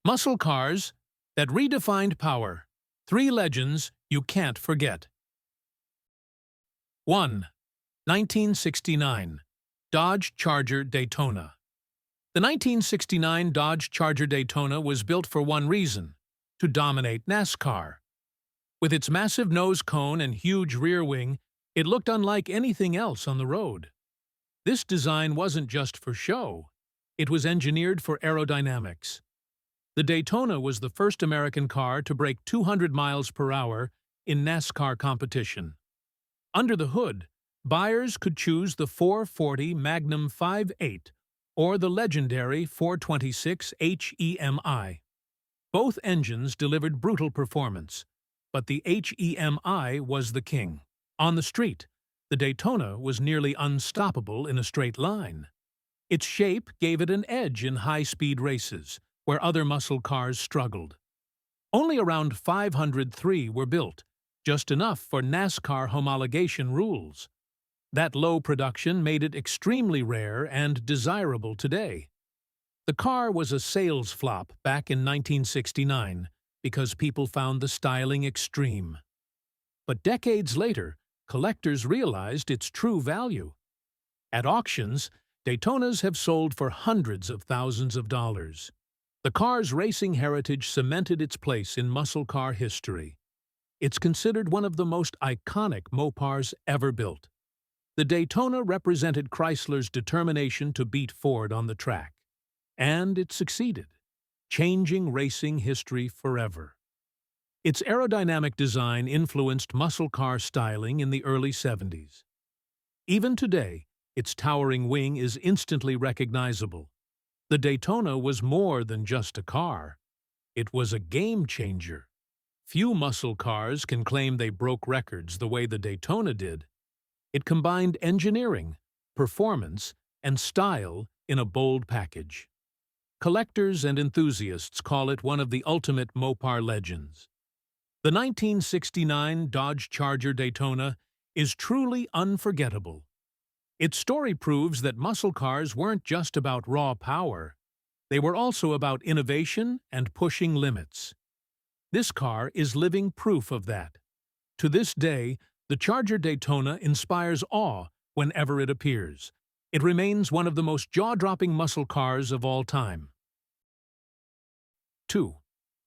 Muscle cars that redefined power. 3 legends you can't forget. 1. 1969 Dodge Charger Daytona. The 1969 Dodge Charger Daytona was built for one reason: to dominate NASCAR. With its massive nose cone and huge rear wing, it looked unlike anything else on the road. This design wasn't just for show. It was engineered for aerodynamics. The Daytona was the first American car to break 200 miles per hour in NASCAR competition. Under the hood, buyers could choose the 440 Magnum 5.8 or the legendary 426 HEMI. Both engines delivered brutal performance, but the HEMI was the king. On the street, the Daytona was nearly unstoppable in a straight line. Its shape gave it an edge in high-speed races, where other muscle cars struggled. Only around 503 were built, just enough for NASCAR homologation rules. That low production made it extremely rare and desirable today. The car was a sales flop back in 1969 because people found the styling extreme. But decades later, collectors realized its true value. At auctions, Daytonas have sold for hundreds of thousands of dollars. The car's racing heritage cemented its place in muscle car history. It's considered one of the most iconic Mopars ever built. The Daytona represented Chrysler's determination to beat Ford on the track. And it succeeded, changing racing history forever. Its aerodynamic design influenced muscle car styling in the early 70s. Even today, its towering wing is instantly recognizable. The Daytona was more than just a car. It was a game changer. Few muscle cars can claim they broke records the way the Daytona did. It combined engineering, performance, and style in a bold package. Collectors and enthusiasts call it one of the ultimate Mopar legends. The 1969 Dodge Charger Daytona is truly unforgettable. Its story proves that muscle cars weren't just about raw power. They were also about innovation and pushing limits. This car is living proof of that. To this day, the Charger Daytona inspires awe whenever it appears. It remains one of the most jaw-dropping muscle cars of all time. 2.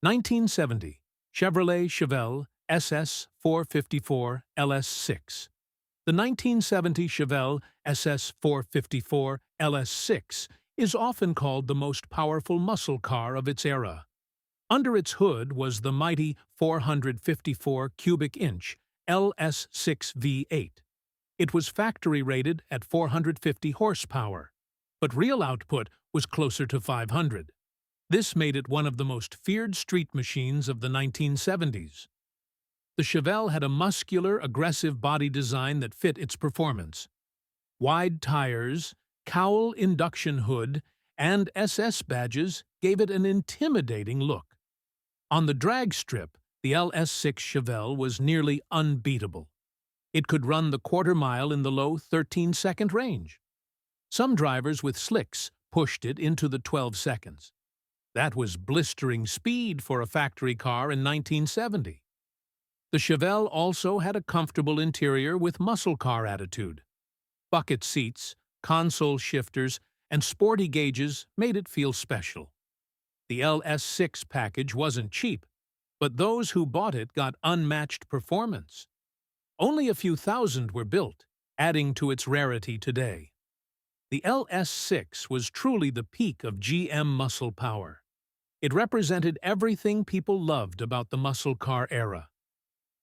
1970 Chevrolet Chevelle SS 454 LS6. The 1970 Chevelle SS 454 LS6 is often called the most powerful muscle car of its era. Under its hood was the mighty 454 cubic inch LS6 V8. It was factory rated at 450 horsepower, but real output was closer to 500. This made it one of the most feared street machines of the 1970s. The Chevelle had a muscular, aggressive body design that fit its performance. Wide tires, cowl induction hood, and SS badges gave it an intimidating look. On the drag strip, the LS6 Chevelle was nearly unbeatable. It could run the quarter mile in the low 13-second range. Some drivers with slicks pushed it into the 12 seconds. That was blistering speed for a factory car in 1970. The Chevelle also had a comfortable interior with muscle car attitude. Bucket seats, console shifters, and sporty gauges made it feel special. The LS6 package wasn't cheap, but those who bought it got unmatched performance. Only a few thousand were built, adding to its rarity today. The LS6 was truly the peak of GM muscle power. It represented everything people loved about the muscle car era: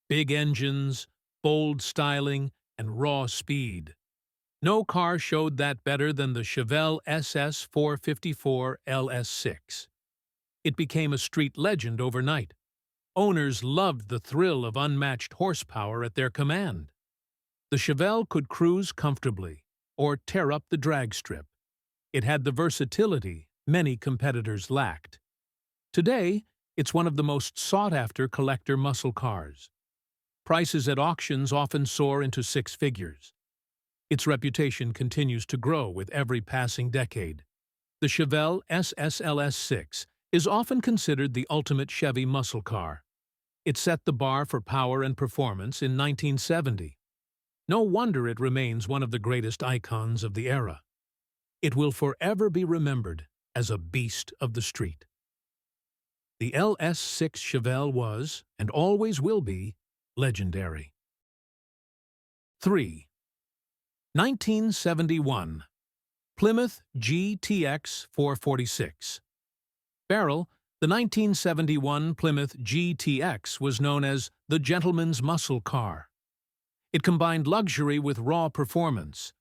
big engines, bold styling, and raw speed. No car showed that better than the Chevelle SS 454 LS6. It became a street legend overnight. Owners loved the thrill of unmatched horsepower at their command. The Chevelle could cruise comfortably or tear up the drag strip. It had the versatility many competitors lacked. Today, it's one of the most sought-after collector muscle cars. Prices at auctions often soar into 6 figures. Its reputation continues to grow with every passing decade. The Chevelle SS LS6 is often considered the ultimate Chevy muscle car. It set the bar for power and performance in 1970. No wonder it remains one of the greatest icons of the era. It will forever be remembered as a beast of the street. The LS6 Chevelle was, and always will be, legendary. 3. 1971 Plymouth GTX 446. Barrel, the 1971 Plymouth GTX was known as the gentleman's muscle car. It combined luxury with raw performance.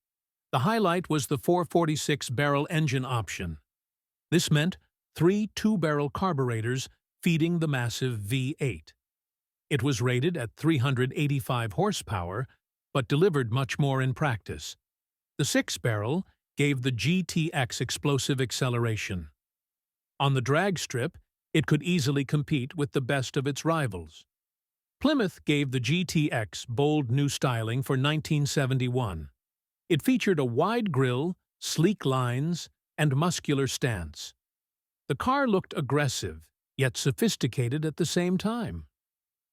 The highlight was the 446 barrel engine option. This meant 3 two-barrel carburetors feeding the massive V8. It was rated at 385 horsepower, but delivered much more in practice. The 6-barrel gave the GTX explosive acceleration. On the drag strip, it could easily compete with the best of its rivals. Plymouth gave the GTX bold new styling for 1971. It featured a wide grille, sleek lines, and muscular stance. The car looked aggressive, yet sophisticated at the same time.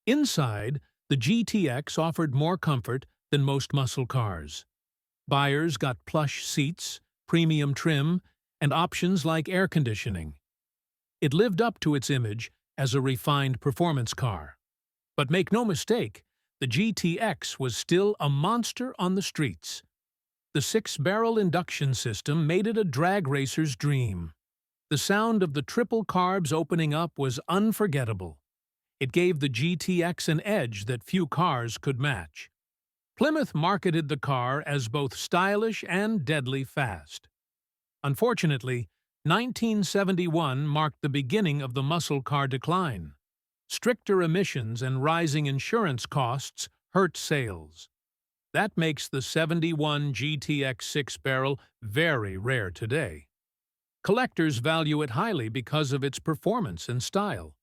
Inside, the GTX offered more comfort than most muscle cars. Buyers got plush seats, premium trim, and options like air conditioning. It lived up to its image as a refined performance car. But make no mistake, the GTX was still a monster on the streets. The 6-barrel induction system made it a drag racer's dream. The sound of the triple carbs opening up was unforgettable. It gave the GTX an edge that few cars could match. Plymouth marketed the car as both stylish and deadly fast. Unfortunately, 1971 marked the beginning of the muscle car decline. Stricter emissions and rising insurance costs hurt sales. That makes the 71 GTX 6-barrel very rare today. Collectors value it highly because of its performance and style.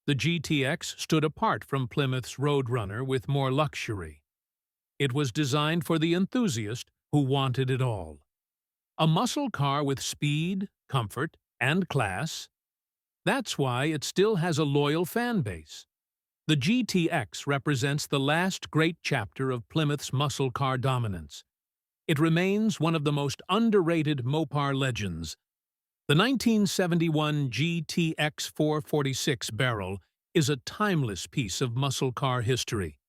The GTX stood apart from Plymouth's Roadrunner with more luxury. It was designed for the enthusiast who wanted it all. A muscle car with speed, comfort, and class. That's why it still has a loyal fan base. The GTX represents the last great chapter of Plymouth's muscle car dominance. It remains one of the most underrated Mopar legends. The 1971 GTX 446 barrel is a timeless piece of muscle car history.